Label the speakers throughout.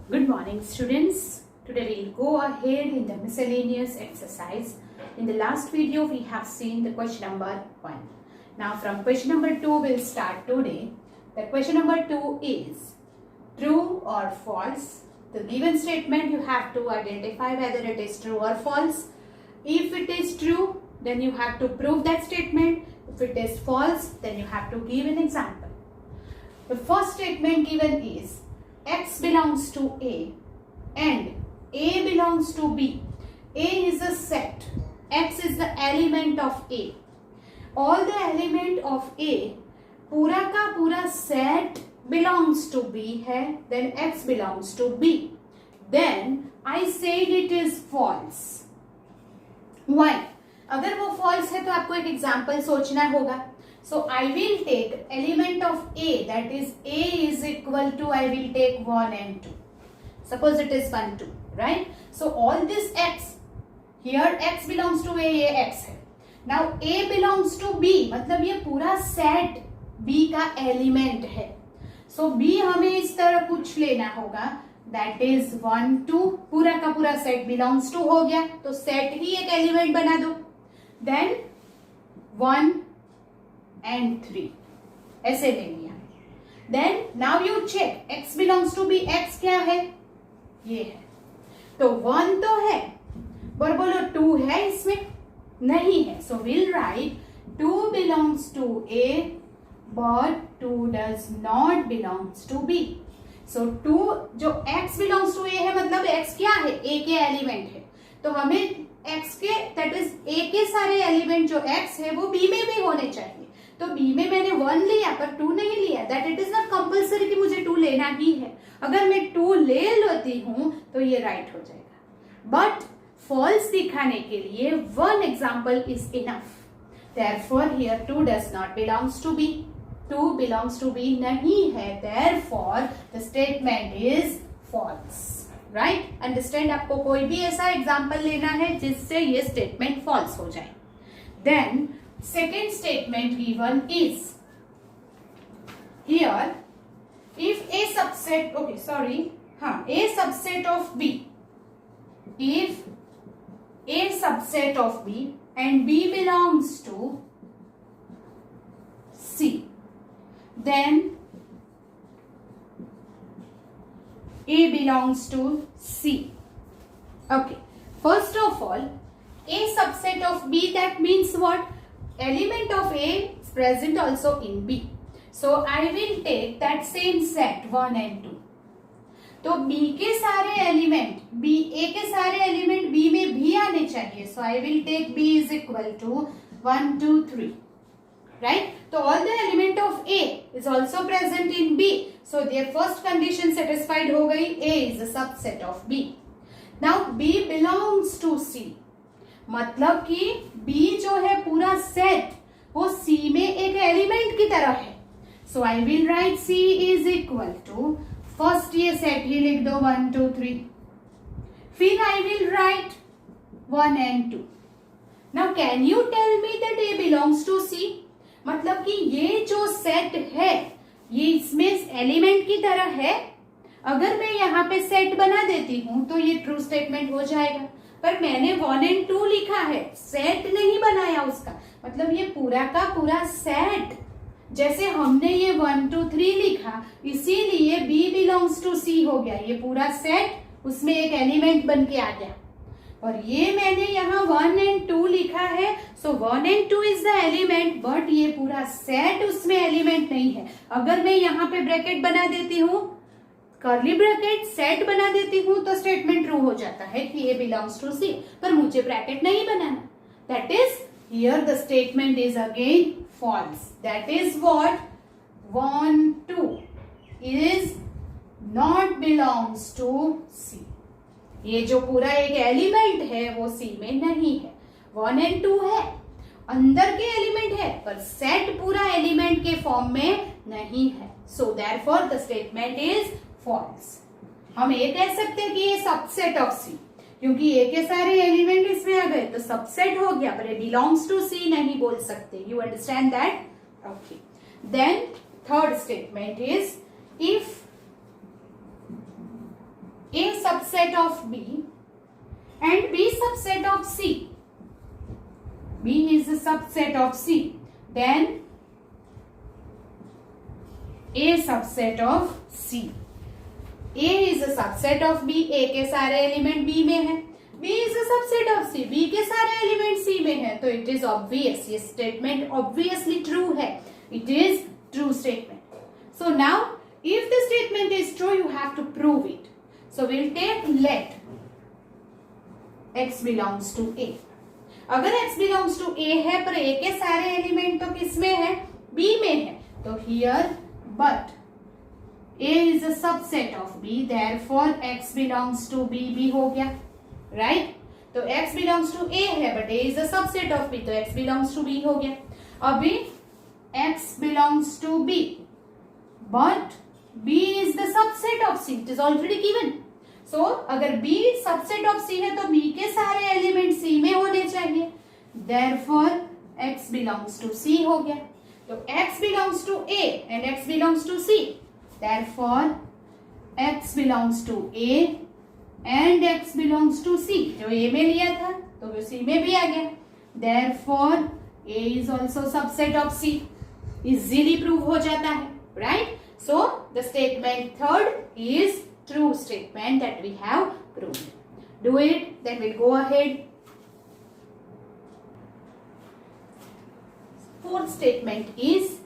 Speaker 1: Good morning, students. Today we'll go ahead in the miscellaneous exercise. In the last video, we have seen the question number 1. Now from question number 2, we'll start today. The question number 2 is true or false. The given statement, you have to identify whether it is true or false. If it is true, then you have to prove that statement. If it is false, then you have to give an example. The first statement given is X belongs to A and A belongs to B. A is a set. X is the element of A. All the element of A, पूरा का पूरा set belongs to B है. Then X belongs to B. Then I said it is false. Why? अगर वो false है तो आपको एक example सोचना होगा. So I will take element of A, that is A is equal to, I will take 1 and 2. Suppose it is 1, 2, right? So all this X, here X belongs to A, ये X है. Now A belongs to B, मतलब ये पूरा set B का element है. So B हमें इस तरह कुछ लेना होगा, that is 1, 2, पूरा का पूरा set belongs to हो गया, तो set ही एक element बना दो. Then 1 and 3 ऐसे ले लिया. Then now you check X belongs to B. X क्या है? ये है. तो 1 तो है, पर बोलो 2 है इसमें? नहीं है. So we'll write 2 belongs to A but 2 does not belongs to B. So 2 जो X belongs to A है, मतलब X क्या है? A के एलिमेंट है. तो हमें X के that is A के सारे एलिमेंट जो X है वो B में भी होने चाहिए. तो B में मैंने 1 लिया पर 2 नहीं लिया. That it is not compulsory कि मुझे 2 लेना ही है. अगर मैं 2 ले लेती हूं तो ये राइट हो जाएगा. बट फॉल्स दिखाने के लिए 1 example is enough. Therefore here 2 does not belongs to B. 2 belongs to B नहीं है. Therefore the statement is false. Right? Understand? आपको कोई भी ऐसा एग्जाम्पल लेना है जिससे ये स्टेटमेंट फॉल्स हो जाए. Then second statement given is here if A subset A subset of B, if A subset of B and B belongs to C, then A belongs to C. Okay, first of all, A subset of B, that means what? Element of A is present also in B. So I will take that same set 1 and 2. तो B के सारे element A के सारे element B में भी आने चाहिए. So I will take B is equal to 1, 2, 3. Right? तो all the element of A is also present in B. So their first condition satisfied हो गई. A is a subset of B. Now B belongs to C. मतलब कि B जो है पूरा set वो C में एक एलिमेंट की तरह है. So I will write C is equal to, first ये सेट ही लिख दो 1, 2, 3. फिर I will write 1 and 2. Now can you tell me that A belongs to C? मतलब कि ये जो सेट है ये इसमें एलिमेंट की तरह है. अगर मैं यहाँ पे सेट बना देती हूं तो ये ट्रू स्टेटमेंट हो जाएगा. पर मैंने 1 and 2 लिखा है, सेट नहीं बनाया उसका. मतलब ये पूरा का पूरा सेट, जैसे हमने ये 1, 2, 3 लिखा, इसीलिए B बिलोंग्स टू C हो गया. ये पूरा सेट उसमें एक एलिमेंट बन के आ गया. और ये मैंने यहाँ 1 and 2 लिखा है. सो 1 and 2 is the element, but ये पूरा सेट उसमें एलिमेंट नहीं है. अगर मैं यहाँ पे ब्रैकेट बना देती हूँ, कर्ली ब्रैकेट सेट बना देती हूं, तो स्टेटमेंट ट्रू हो जाता है कि A बिलोंग्स टू C. पर मुझे ब्रैकेट नहीं बनाना. That is here the statement is again false. That is what 1, 2 is not belongs to C. ये जो पूरा एक एलिमेंट है वो C में नहीं है. 1 and 2 है, अंदर के एलिमेंट है, पर सेट पूरा एलिमेंट के फॉर्म में नहीं है. So therefore the statement is false. हम ये कह सकते हैं कि ये सबसेट ऑफ C, क्योंकि A के सारे एलिमेंट इसमें आ गए तो सबसेट हो गया, पर बिलोंग्स टू C नहीं बोल सकते. You understand that? Okay. Then third statement is if subset of B and B subset of C. B is a subset of C. Then A subset of C. A is a subset of B. A के सारे element B में है. B is a subset of C. B के सारे element C में है. तो it is obvious. ये statement obviously true है. It is true statement. So now, if the statement is true, you have to prove it. So we'll take let x belongs to A. अगर x belongs to A है पर A के सारे element तो किस में है? B में है. तो here but A is a subset of B, therefore x belongs to B भी हो गया, right? तो x belongs to A है but A is a subset of B, तो x belongs to B हो गया. अभी x belongs to B but B is the subset of C, it is already given. So अगर B subset of C है तो B के सारे element C में होने चाहिए, therefore x belongs to C हो गया. तो x belongs to A and x belongs to C. Therefore, x belongs to A and x belongs to C. जो A में लिया था तो वो C में भी आ गया. Therefore, A is also subset of C. Easily prove हो जाता है, right? So, the statement third is true statement that we have proved. Do it, then we'll go ahead. Fourth statement is,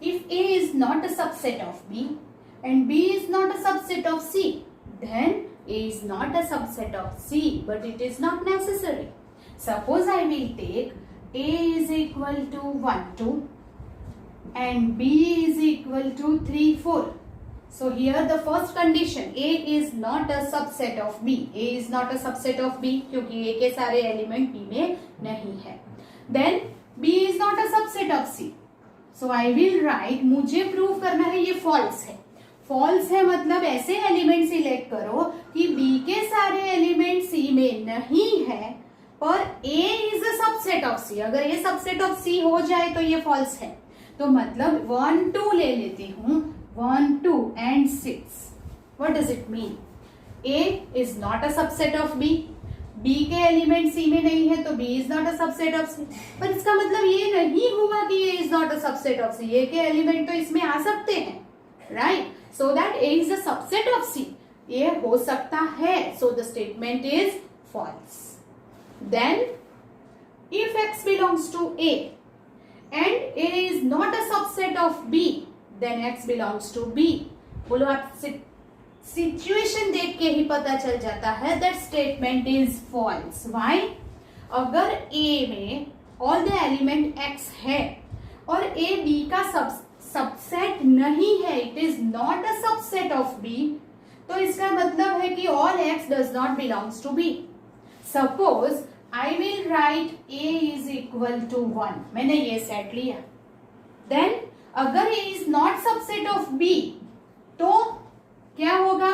Speaker 1: if A is not a subset of B and B is not a subset of C, then A is not a subset of C, but it is not necessary. Suppose I will take A is equal to 1, 2 and B is equal to 3, 4. So here the first condition, A is not a subset of B. A is not a subset of B क्योंकि A के सारे element B में नहीं है. Then B is not a subset of C. So I will write, मुझे prove करना है ये false है. False है मतलब ऐसे एलिमेंट सिलेक्ट करो कि B के सारे एलिमेंट C में नहीं है पर A is a subset of C. अगर ये subset of C हो जाए तो ये false है. तो मतलब 1, 2 ले लेती हूँ. 1, 2 and 6. What does it mean? A is not a subset of B. B के एलिमेंट C में नहीं है तो B is not a subset of C. पर इसका मतलब ये नहीं हुआ कि A is not a subset of C. A के एलिमेंट तो इसमें आ सकते हैं, right? So that A is a subset of C. ये हो सकता है. So the statement is false. Then if x belongs to A and A is not a subset of B, then x belongs to B. बोलो आप situation देख के ही पता चल जाता है that statement is false. Why? अगर A में all the element x है और A B का सबसेट नहीं है, it is not a subset of B, तो इसका मतलब है कि all x does not belongs to B. Suppose I will write A is equal to 1. मैंने ये सेट लिया. Then अगर A is not subset of B तो क्या होगा?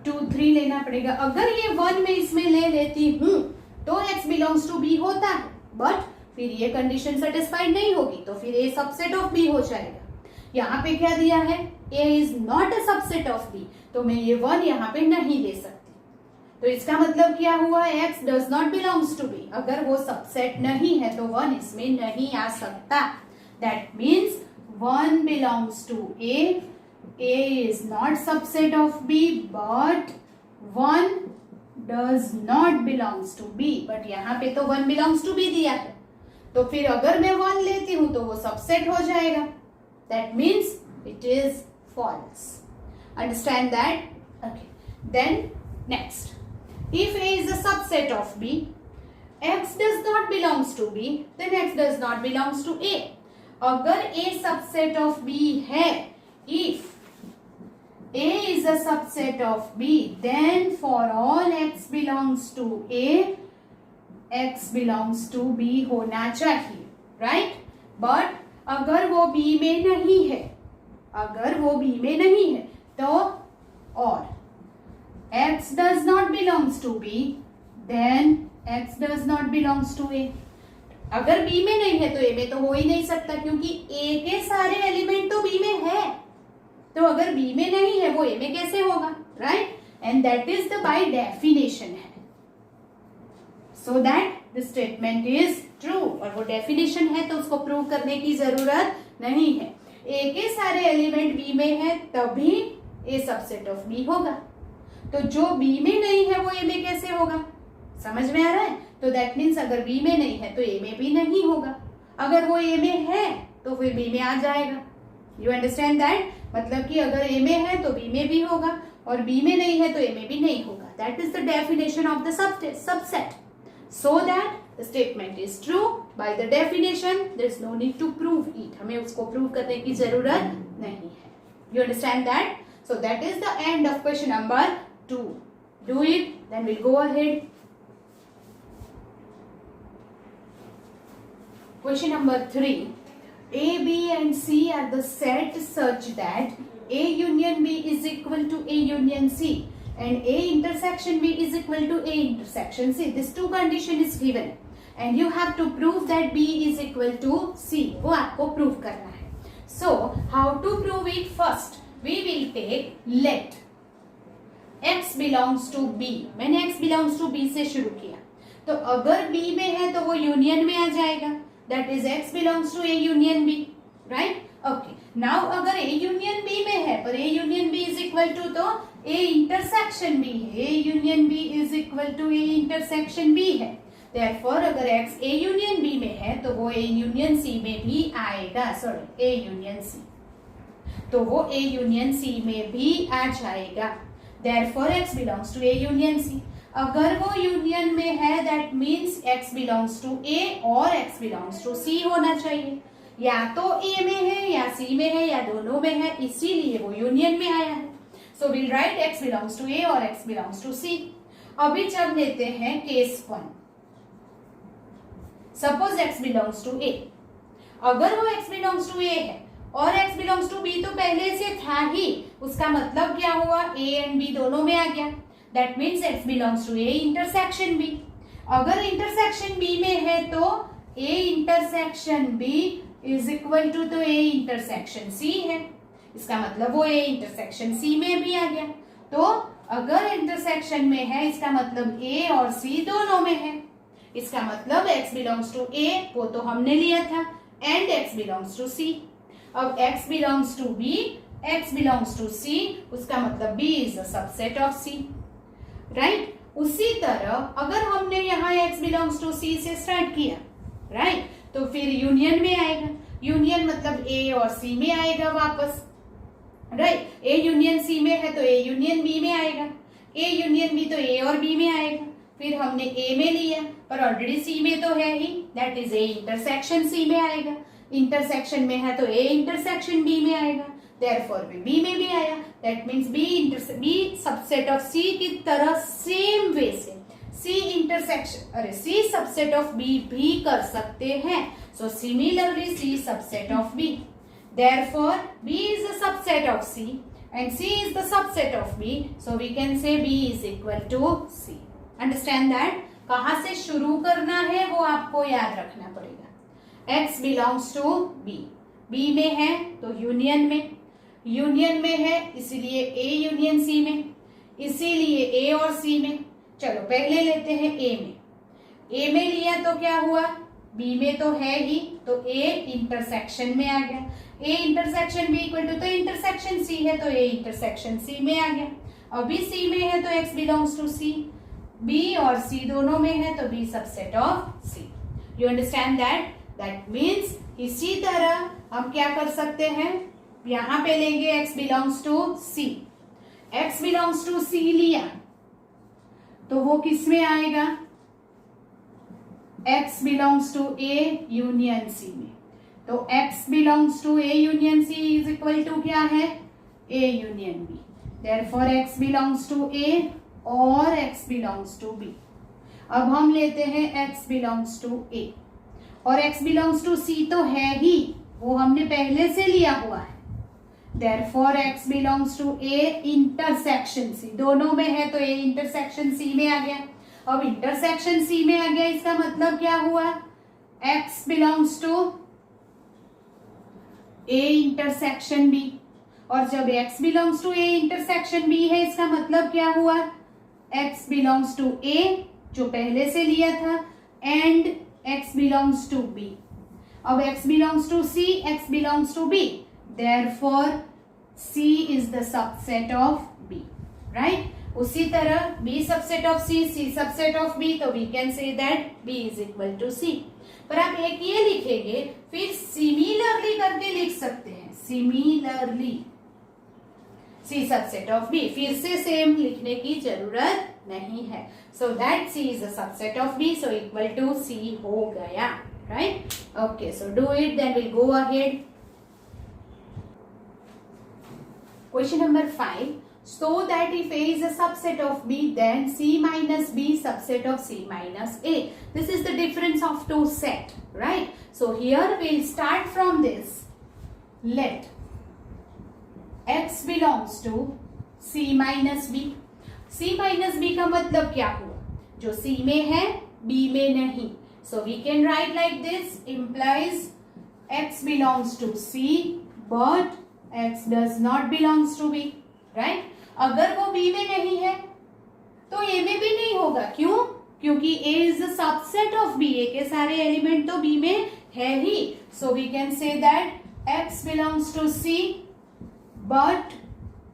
Speaker 1: 2, 3 लेना पड़ेगा. अगर ये 1 में इसमें ले लेती हूं तो x belongs to B होता है, बट फिर ये कंडीशन सेटिस्फाइड नहीं होगी तो फिर A सबसेट ऑफ B हो जाएगा. यहाँ पे क्या दिया है? A is not a subset of B, तो मैं ये 1 यहाँ पे नहीं दे सकती. तो इसका मतलब क्या हुआ? x does not belongs to B. अगर वो सबसेट नहीं है तो 1 इसमें नहीं आ सकता. That means 1 belongs to A. A is not subset of B, but 1 does not belongs to B. But यहाँ पे तो 1 belongs to B दिया है, तो फिर अगर मैं 1 लेती हूँ तो वो सबसेट हो जाएगा. That means it is false. Understand that? Okay. Then next, if A is a subset of B, x does not belongs to B, then x does not belongs to A. अगर A subset of B है, if A is a subset of B, then for all x belongs to A, x belongs to B होना चाहिए, right? But अगर वो B में नहीं है, अगर वो B में नहीं है तो और x does not belongs to B, then x does not belongs to A. अगर B में नहीं है तो A में तो हो ही नहीं सकता क्योंकि A के सारे एलिमेंट तो B में है. तो अगर B में नहीं है वो A में कैसे होगा, right? And that is the by definition है, so that the statement is true. और वो डेफिनेशन है तो उसको प्रूव करने की जरूरत नहीं है। ए के सारे एलिमेंट बी में है तभी ए सबसेट ऑफ बी होगा, तो जो बी में नहीं है वो ए में कैसे होगा? समझ में आ रहा है? तो दैट मीन्स अगर बी में नहीं है तो ए में भी नहीं होगा, अगर वो ए में है तो फिर बी में आ जाएगा। You understand that? मतलब कि अगर ए में है तो बी में भी होगा और बी में नहीं है तो ए में भी नहीं होगा। That is the definition of the subset, so that the statement is true by the definition, there is no need to prove it, हमें उसको प्रूव करने की जरूरत नहीं है। You understand that? So that is the end of question number 2. Do it, then we'll go ahead. Question number 3. A, B and C are the set such that A union B is equal to A union C and A intersection B is equal to A intersection C. This two condition is given and you have to prove that B is equal to C. वो आपको prove करना है. So how to prove it? First we will take let x belongs to B. मैंने x belongs to B से शुरू किया, तो अगर B में है तो वो यूनियन में आ जाएगा, that is x belongs to A union B, right? Okay. Now अगर A union B में है पर A union B is equal to तो A intersection B है, A union B is equal to A intersection B है, therefore अगर x A union B में है तो वो A union C में भी आएगा, सॉरी A union C, तो वो A union C में भी आ जाएगा, therefore x belongs to A union C. अगर वो यूनियन में है that means x belongs to A और x belongs to C होना चाहिए, या तो A में है या C में है या दोनों में है, इसीलिए वो यूनियन में आया है। So we'll write x belongs to A और x belongs to C. अभी जब लेते हैं case 1, suppose x belongs to A, अगर वो x belongs to A है और x belongs to B तो पहले से था ही, उसका मतलब क्या हुआ? A and B दोनों में आ गया, that means x belongs to A intersection B. अगर intersection B में है तो A intersection B is equal to तो A intersection C है, इसका मतलब वो A intersection C में भी आ गया। तो अगर intersection में है इसका मतलब A और C दोनों में है, इसका मतलब x belongs to A वो तो हमने लिया था and x belongs to C। अब x belongs to B, x belongs to C, उसका मतलब B is a subset of C, right? उसी तरह अगर हमने यहाँ x belongs to C से स्टार्ट किया, right? तो फिर यूनियन में आएगा, यूनियन मतलब A और C में आएगा वापस, right? A यूनियन C में है तो A यूनियन B में आएगा, A यूनियन B तो A और B में आएगा, फिर हमने A में लिया पर ऑलरेडी C में तो है ही, that is A intersection C में आएगा, इंटरसेक्शन में है तो A इंटरसेक्शन B में आएगा, therefore B में भी आया, that means B subset of C की तरह सेम वे से C सबसेट ऑफ B भी कर सकते हैं, so similarly C subset of B, therefore B is a subset of C and C is the subset of B, so we can say B is equal to C. Understand that? कहाँ से शुरू करना है वो आपको याद रखना पड़ेगा। X belongs to B, B में है तो यूनियन में है इसीलिए A यूनियन C में, इसीलिए A और C में। चलो पहले लेते हैं A में लिया तो क्या हुआ? B में तो है ही तो A इंटरसेक्शन में आ गया, A intersection B equal to तो इंटरसेक्शन C है तो A इंटरसेक्शन C में आ गया। अभी C में है तो X belongs to C, B और C दोनों में है तो B subset of C। You understand that? That means इसी तरह हम क्या कर सकते हैं, यहाँ पे लेंगे x belongs to C, x belongs to C लिया तो वो किस में आएगा? x belongs to A union C में, तो x belongs to A union C is equal to क्या है? A union B, therefore x belongs to A और x बिलोंग्स टू B। अब हम लेते हैं x बिलोंग्स टू A और x बिलोंग्स टू C तो है ही, वो हमने पहले से लिया हुआ है, therefore x belongs to A intersection C, दोनों में है तो A intersection C में आ गया। अब intersection C में आ गया इसका मतलब क्या हुआ? x belongs to A intersection B, और जब x belongs to a intersection b है, इसका मतलब क्या हुआ, x बिलोंग्स टू a जो पहले से लिया था and x belongs to b. अब x belongs to c, x belongs to b, therefore c is the subset of b, right? उसी तरह b subset of c, c subset of b, तो we can say that b is equal to c. पर आप एक ये लिखेंगे, फिर similarly करके लिख सकते हैं, similarly c subset of b, फिर से सेम लिखने की जरूरत नहीं है. So that c is a subset of b, so equal to c हो गया, right? Okay, so do it, then we'll go ahead. Question number 5. So that if a is a subset of b, then c minus b subset of c minus a. This is the difference of two set, right? So here we'll start from this. Let x belongs to c minus b. c minus b का मतलब क्या हुआ, जो c में है b में नहीं. So we can write like this, implies x belongs to c but x does not belongs to b, right? अगर वो b में नहीं है तो a में भी नहीं होगा. क्यों? क्योंकि a is a subset of b, a के सारे एलिमेंट तो b में है ही. So we can say that x belongs to c but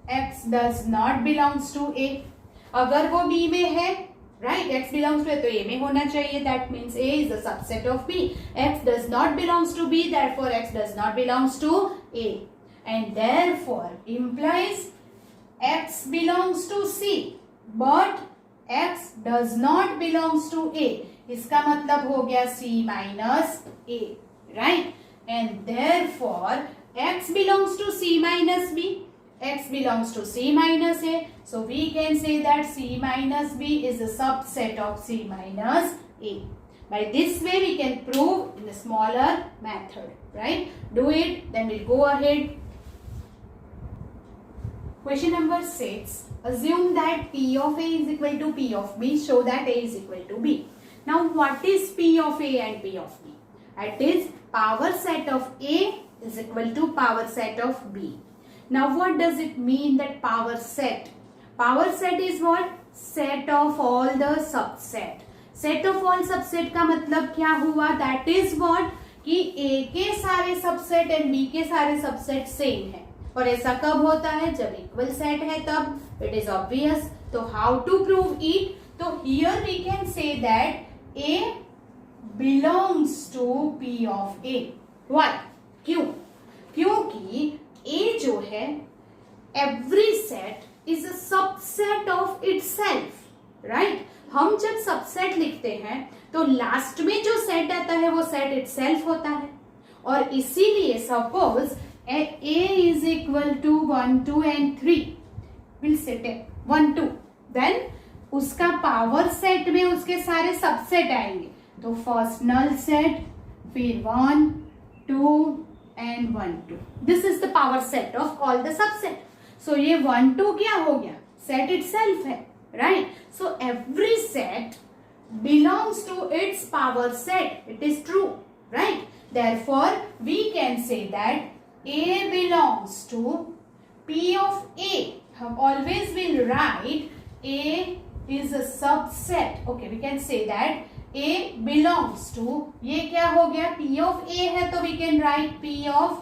Speaker 1: x does not belongs to a. अगर वो b में है, right, x belongs to a तो a में होना चाहिए. That means a is a subset of b. x does not belongs to b, therefore x does not belongs to a, and therefore implies x belongs to c but x does not belongs to a. इसका मतलब हो गया c minus a, right? And therefore x belongs to c minus b, x belongs to c minus a. So we can say that c minus b is a subset of c minus a. By this way we can prove in the smaller method, right? Do it, then we'll go ahead. Question number 6. Assume that p of a is equal to p of b, show that a is equal to b. Now what is p of a and p of b? It is power set of a is equal to power set of b. Now what does it mean that power set? Power set is what? Set of all the subset. Set of all subset का मतलब क्या हुआ? That is what? कि a के सारे subset and b के सारे subset same है. और ऐसा कब होता है? जब इक्वल सेट है तब. It is obvious. तो how to prove it? तो here we can say that a belongs to p of a. Why? क्यों? क्योंकि a जो है every set is a subset of itself, right? हम जब सबसेट लिखते हैं तो लास्ट में जो सेट आता है वो सेट itself होता है. और इसीलिए suppose a is equal to 1 2 and 3, we'll set it 1 2, then उसका पावर सेट में उसके सारे सबसेट आएंगे. तो फर्स्ट नल सेट, फिर 1 2 and 1 2. This is the power set of all the subset. So ये 1 2 क्या हो गया? Set itself है, right? So every set belongs to its power set. It is true, right? Therefore we can say that a belongs to p of a. हम always will write a is a subset. Okay, we can say that a belongs to, ये क्या हो गया? p of a है तो we can write p of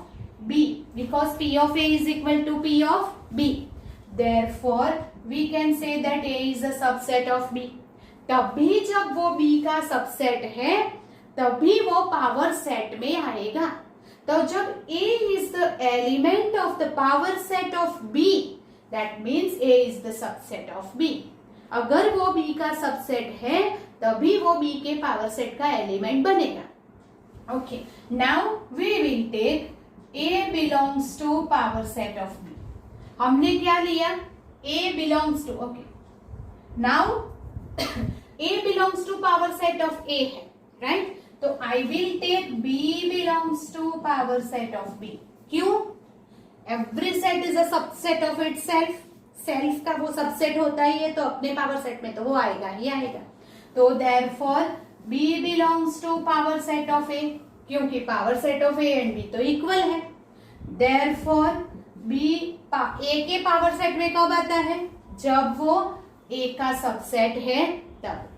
Speaker 1: b because p of a is equal to p of b. Therefore we can say that a is a subset of b. तभी जब वो b का subset है तभी वो power set में आएगा. तो जब a is the element of the power set of b, that means a is the subset of b. अगर वो b का सबसेट है तभी वो b के पावर सेट का एलिमेंट बनेगा. Okay, now we will take a belongs to power set of b. हमने क्या लिया? a belongs to, okay, now a belongs to power set of a है, राइट? तो I will take b belongs to power set of b. क्यों? Every set is a subset of itself. Self का वो subset होता ही है तो अपने power set में तो वो आएगा ही आएगा. तो therefore b belongs to power set of a, क्योंकि power set of a and b तो इक्वल है. Therefore b ए के पावर सेट में कब आता है? जब वो ए का सबसेट है तब.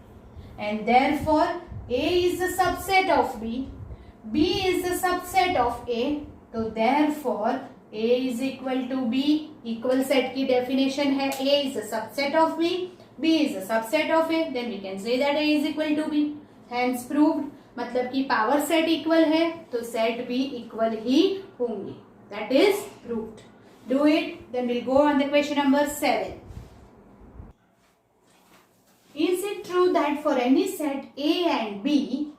Speaker 1: And therefore A is the subset of B, B is the subset of A, तो therefore A is equal to B. Equal set की डेफिनेशन है A is a subset of B, B is a subset of A, then we can say that A is equal to B. Hence proved. मतलब कि power set equal है तो set भी equal ही होंगे. That is proved. Do it. Then we'll go on the question number 7. Is it true that for any set A and B,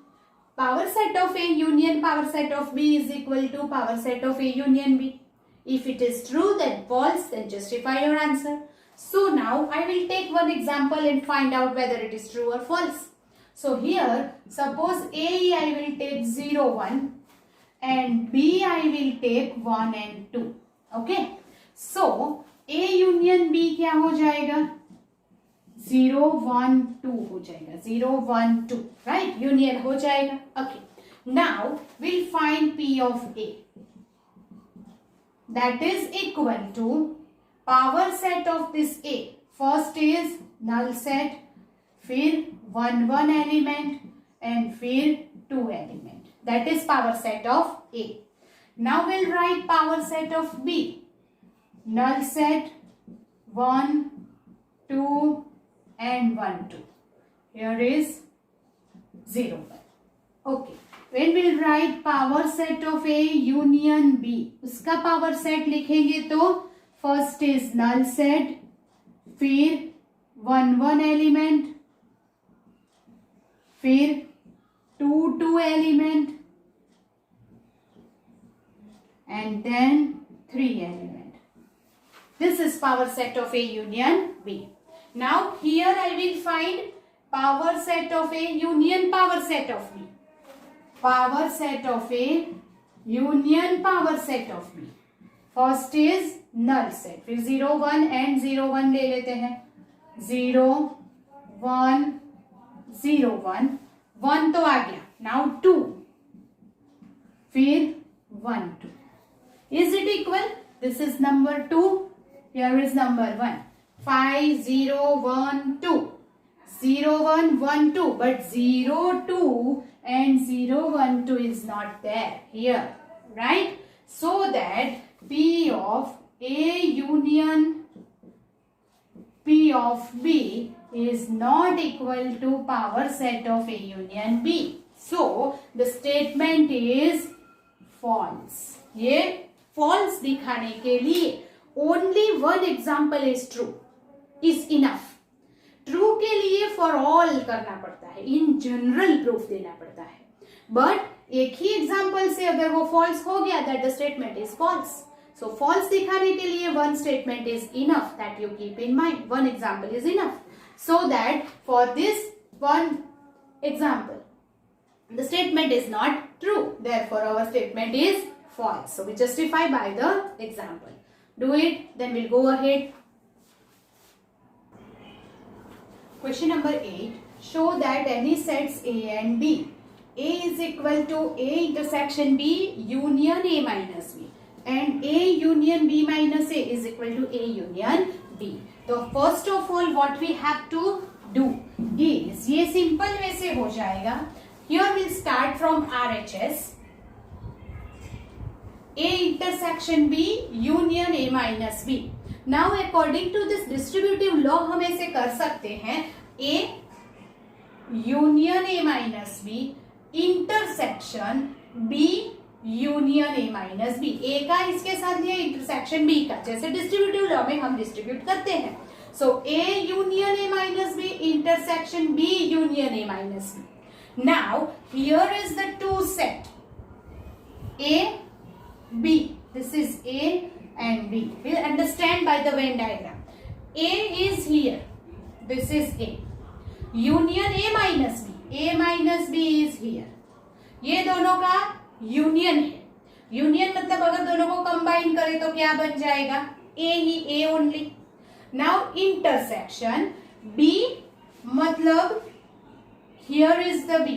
Speaker 1: power set of A union power set of B is equal to power set of A union B? If it is true, then false, then justify your answer. So now I will take one example and find out whether it is true or false. So here, suppose A I will take 0, 1 and B I will take 1 and 2. Okay. So A union B क्या हो जाएगा? 0, 1, 2 हो जाएगा. 0, 1, 2. Right? Union हो जाएगा. Okay. Now we'll find P of A. That is equal to power set of this A. First is null set, फिर 1 1 element and फिर 2 element. That is power set of A. Now we'll write power set of B. Null set 1 2 and 1 2. Here is 0 1. Okay. When we'll write power set of A union B, उसका power set लिखेंगे तो first is null set, फिर 1 1 element, फिर 2 2 element and then 3 element. This is power set of A union B. Now here I will find power set of A union power set of B. Power set of A union power set of B. First is null set, फिर 0 1 and 0 1 ले लेते हैं. 0 1 0 1, 1 तो आ गया. Now 2, फिर 1 2. Is it equal? This is number 2. Here is number 1. 5 0 1 2. 0 1 1 2, but 0 2 and 0 1 2 is not there here, right? So that P of A union P of B is not equal to power set of A union B. So the statement is false. ये false दिखाने के लिए only one example is true is enough. True के लिए for all करना पड़ता है, in general proof देना पड़ता है. बट एक ही एग्जाम्पल से अगर वो फॉल्स हो गया that the statement is false. So false दिखाने के लिए one statement is enough, that you keep in mind. One example is enough, so that for this one example the statement is not true, therefore our statement is false. So we justify by the example. Do it, then will go ahead. Question number 8. Show that any sets A and B, A is equal to A intersection B union A minus B and A union B minus A is equal to A union B. So first of all what we have to do is, ये simple way से हो जाएगा. Here we'll start from RHS. A intersection B union A minus B. Now according to this distributive law हम ऐसे कर सकते हैं A union A minus B intersection B union A minus B. A का इसके साथ लिया intersection B का, जैसे distributive law में हम distribute करते हैं. So A union A minus B intersection B union A minus B. Now here is the two set A B. This is A and B. We'll understand by the Venn diagram. A is here. This is A. Union A minus B. A minus B is here. ये दोनों का union है. Union मतलब अगर दोनों को combine करें तो क्या बन जाएगा? A he, A only. Now intersection B मतलब here is the B.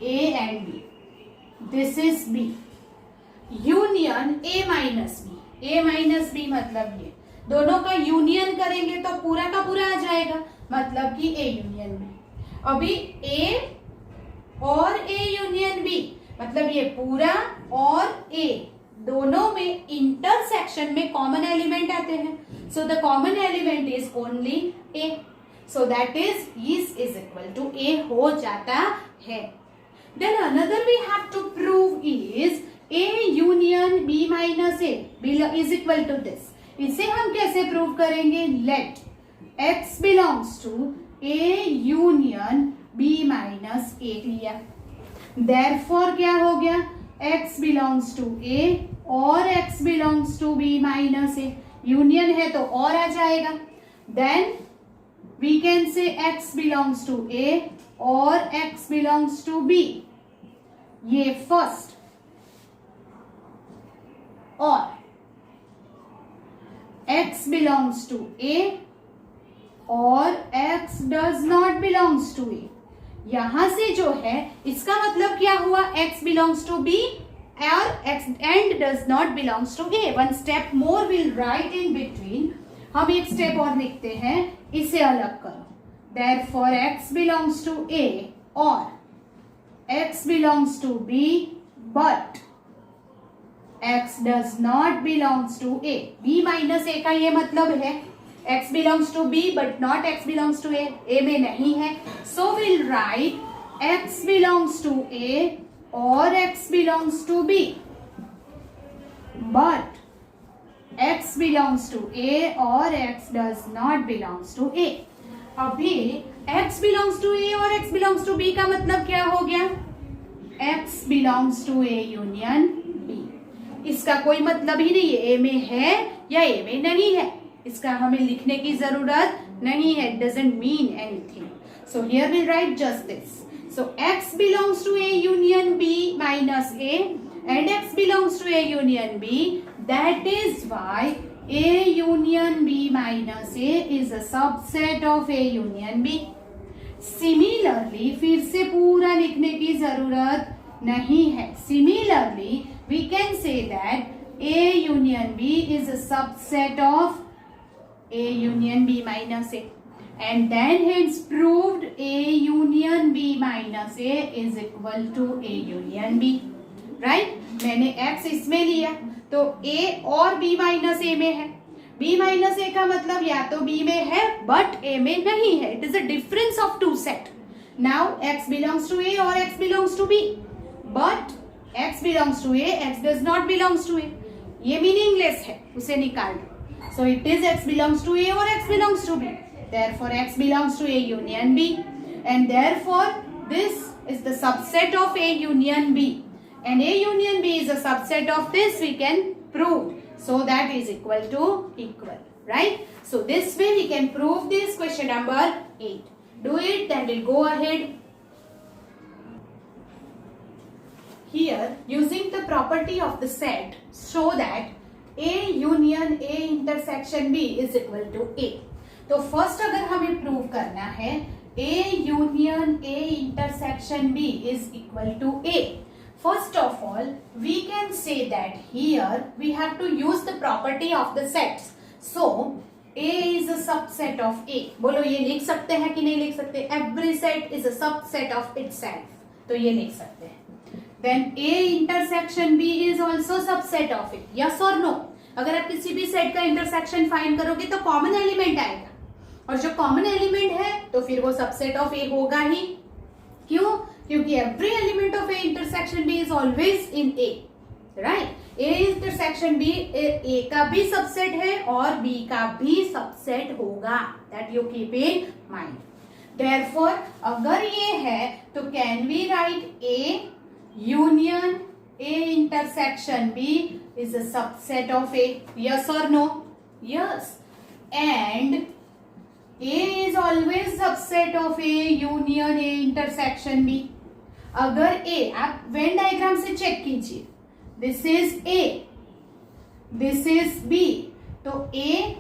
Speaker 1: A and B. This is B. Union A minus B, A minus B मतलब ये दोनों का यूनियन करेंगे तो पूरा का पूरा आ जाएगा, मतलब कि ए यूनियन बी। अभी ए और ए यूनियन बी मतलब ये पूरा और ए दोनों में इंटरसेक्शन में कॉमन एलिमेंट आते हैं, so the common element is only A, so that is equal to A हो जाता है। Then another we have to prove is A union B minus A is equal to this. इसे हम कैसे prove करेंगे? Let x belongs to A union B minus A लिया, therefore क्या हो गया? x बिलोंग्स टू ए और x belongs to B minus A, union है तो और आ जाएगा। Then we can say x belongs to A और x बिलोंग्स टू बी, ये फर्स्ट, और x belongs to A और x does not belongs to A। यहां से जो है इसका मतलब क्या हुआ? x belongs to B और x and does not belongs to A। One step more will write in between। हम एक स्टेप और लिखते हैं, इसे अलग करो। Therefore x belongs to A और x belongs to B but x does not belongs to A। B minus A का ये मतलब है x belongs to B but not x belongs to A, A में नहीं है, so we'll write x belongs to A और x belongs to B but x belongs to A और x does not belongs to A। अभी x belongs to A और x belongs to B का मतलब क्या हो गया? x belongs to A union B। इसका कोई मतलब ही नहीं है ए में है या ए में नहीं है, इसका हमें लिखने की जरूरत नहीं है, it doesn't mean anything, so here we'll write just this। so x belongs to A union B minus A and x belongs to A union B, that is why A union B minus A is a subset of A union B। Similarly फिर से पूरा लिखने की जरूरत नहीं है, similarly we can say that A union B is a subset of A union B minus A, and then hence proved A union B minus A is equal to A union B, right? मैंने x इसमें लिया तो A और B minus A में है, B minus A का मतलब या तो B में है but A में नहीं है, it is a difference of two set। now x belongs to A और x belongs to B but x belongs to A, x does not belongs to A, ये मीनिंगलेस है, उसे निकाल दो। so it is x belongs to A और x belongs to B, therefore x belongs to A union B and therefore this is the subset of A union B and A union B is a subset of this, we can prove, so that is equal to equal, right? so this way we can prove this question number 8। do it, then we'll go ahead। Here using the property of the set show that A union A intersection B is equal to A। तो first अगर हमें prove करना है A union A intersection B is equal to A, first of all we can say that here we have to use the property of the sets। so A is a subset of A। बोलो ये लिख सकते हैं कि नहीं लिख सकते? every set is a subset of itself, तो ये लिख सकते हैं। then A intersection B is also subset of it, yes or no? अगर आप किसी भी सेट का इंटरसेक्शन फाइंड करोगे तो कॉमन एलिमेंट आएगा, और जो कॉमन एलिमेंट है तो फिर वो सबसेट ऑफ ए होगा ही। क्यों? क्योंकि every element of A intersection B is always in A, right? A intersection B A का भी सबसेट है और बी का भी सबसेट होगा, that you keep in mind. Therefore अगर ये है तो can we write A union A intersection B is a subset of A, yes or no? yes, and A is always subset of A union A intersection B। अगर A, आप Venn diagram से check कीजिए, this is A, this is B, तो A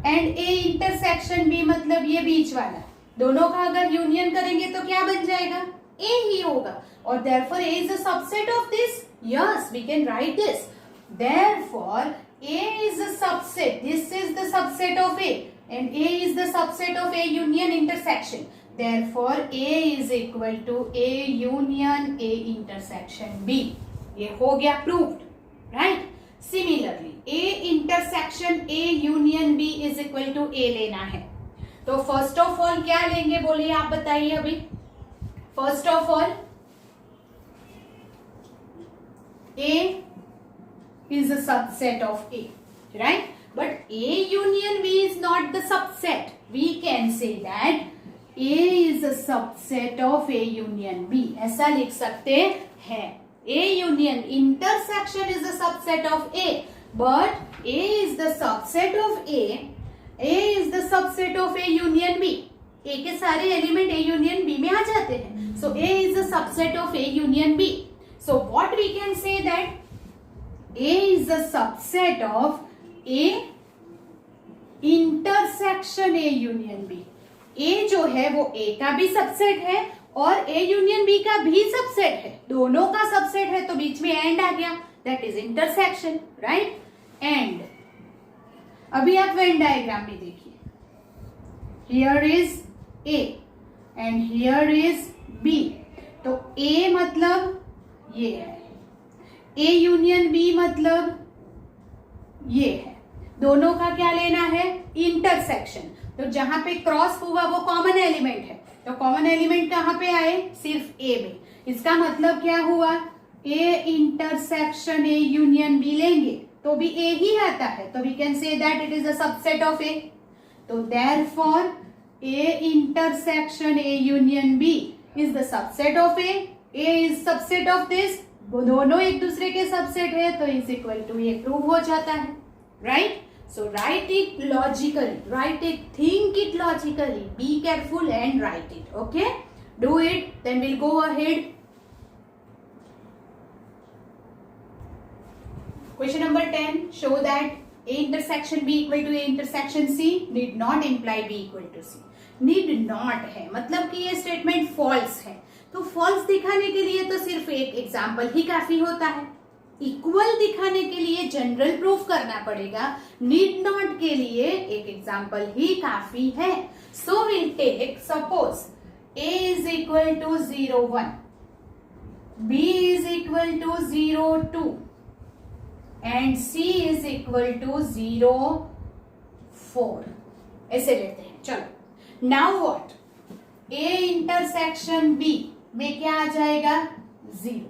Speaker 1: and A intersection B मतलब ये बीच वाला, दोनों का अगर यूनियन करेंगे तो क्या बन जाएगा? A ही होगा, और therefore A is a subset of this, Yes, we can write this. Therefore, A is a subset. This is the subset of A, and A is the subset of A union intersection. Therefore, A is equal to A union A intersection B. ये हो गया proved, right? Similarly, A intersection A union B is equal to A लेना है. तो first of all क्या लेंगे बोलिए, आप बताइए अभी. First of all A is a subset of A, right? But A union B is not the subset. We can say that A is a subset of A union B. ऐसा लिख सकते हैं. A union intersection is a subset of A, but A is the subset of A. A is the subset of A union B. A के सारे element A union B में आ जाते हैं. So A is the subset of A union B. So what we can say that A is the subset of A intersection A union B. A जो है वो A का भी subset है और A union B का भी subset है. दोनों का सबसेट है तो बीच में एंड आ गया. That is intersection, right? And अभी आप वेन डायग्राम में देखिए. Here is A and here is B. तो A मतलब ये है, A यूनियन B मतलब ये है. दोनों का क्या लेना है? इंटरसेक्शन. तो जहां पे क्रॉस हुआ वो कॉमन एलिमेंट है. तो कॉमन एलिमेंट कहां पे आए? सिर्फ A में. इसका मतलब क्या हुआ? A intersection A union B लेंगे तो भी A ही आता है. तो we can say that it is a subset of A. तो therefore A intersection A union B is the subset of A. A is subset of this. वो दोनों एक दूसरे के सबसेट है तो इज इक्वल टू ये प्रूव हो जाता है, right? So write it logically, write it, think it logically, be careful and write it, okay? Do it, then we'll go ahead. Question number 10, show that A intersection B equal to A intersection C need not imply B equal to C. Need not है मतलब कि ये statement false है. तो false दिखाने के लिए तो सिर्फ एक एग्जाम्पल ही काफी होता है. इक्वल दिखाने के लिए जनरल प्रूफ करना पड़ेगा. नीड नॉट के लिए एक एग्जाम्पल ही काफी है. So will take suppose A is equal to 0, 1, B is equal to 0, 2 and C is equal to 0, 4. ऐसे लेते हैं. चलो now what? A intersection B में क्या आ जाएगा? 0.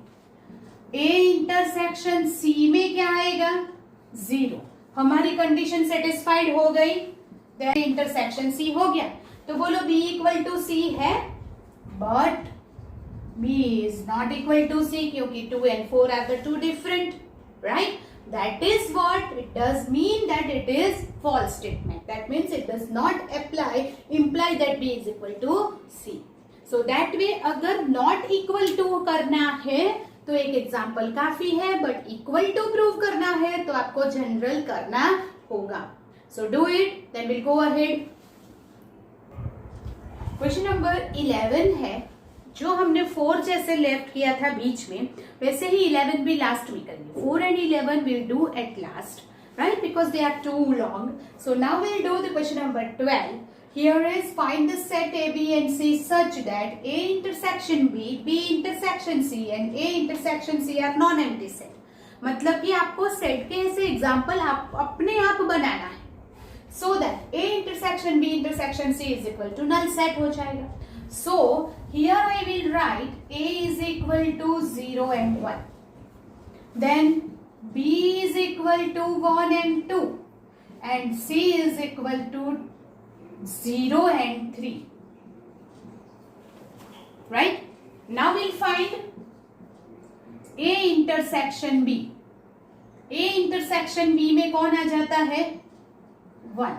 Speaker 1: A इंटरसेक्शन C में क्या आएगा? 0. हमारी कंडीशन सेटिस्फाइड हो गई. देन इंटरसेक्शन C हो गया. तो बोलो B इक्वल टू C है, but B is not equal to C क्योंकि 2 and 4 are the two different, right? That is what it does mean that it is false statement. That means it does not imply that B is equal to C. So that way अगर not equal to करना है तो एक example काफी है, but equal to prove करना है तो आपको जनरल करना होगा. So do it, then will go ahead. Question number 11 है. जो हमने 4 जैसे लेफ्ट किया था बीच में, वैसे ही 11 भी लास्ट में करेंगे. 4 and 11 will do at last, right? Because they are too long. So now we'll do the question number 12. Here is find the set A, B and C such that A intersection B, B intersection C and A intersection C are non-empty set. मतलब कि आपको set के ऐसे example आप अपने आप बनाना है. So that A intersection B intersection C is equal to null set हो जाएगा. So here I will write A is equal to 0 and 1. Then B is equal to 1 and 2. And C is equal to 0 and 3. Right? Now we'll find A intersection B. A intersection B में कौन आ जाता है? 1.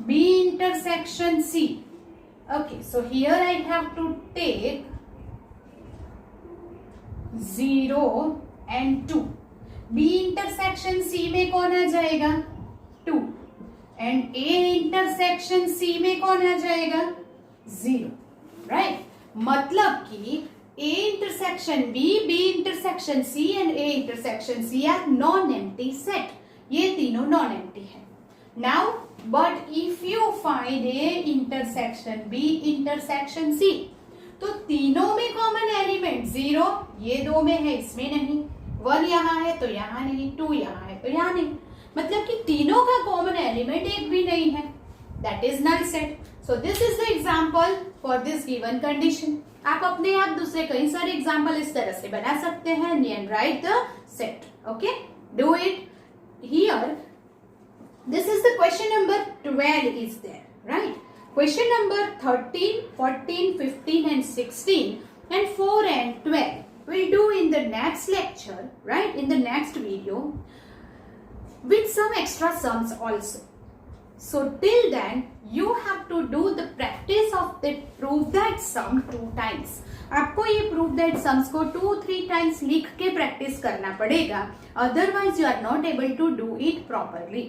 Speaker 1: B intersection C. Okay, so here I have to take 0 and 2. B intersection C में कौन आ जाएगा? 2. And A intersection C में कौन आ जाएगा? 0, राइट? मतलब कि A intersection B, B intersection C and A intersection C are non-empty set. ये तीनों non-empty है. Now, but if you find A intersection B intersection C, तो तीनों में कॉमन एलिमेंट 0, ये दो में है इसमें नहीं, 1 यहाँ है तो यहाँ नहीं, 2 यहाँ है तो यहाँ नहीं, मतलब कि तीनों का कॉमन एलिमेंट एक भी नहीं है. That is null set. So this is the example for this given condition. आप अपने आप दूसरे कई सारे एग्जाम्पल इस तरह से बना सकते हैं and right the set. Okay, do it here. This is the question number 12 is there, right? Question number 13, 14, 15 and 16 and 4 and 12 we'll do in the next lecture, right? In the next video with some extra sums also. So till then you have to do the practice of the prove that sum 2 times. आपको ये prove that sums को 2-3 times लिख के practice करना पड़ेगा, otherwise you are not able to do it properly.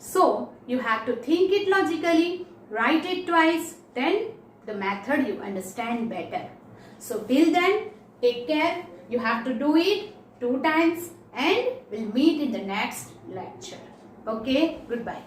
Speaker 1: So you have to think it logically, write it twice, then the method you understand better. So till then, take care. You have to do it 2 times and we'll meet in the next lecture. Okay, goodbye.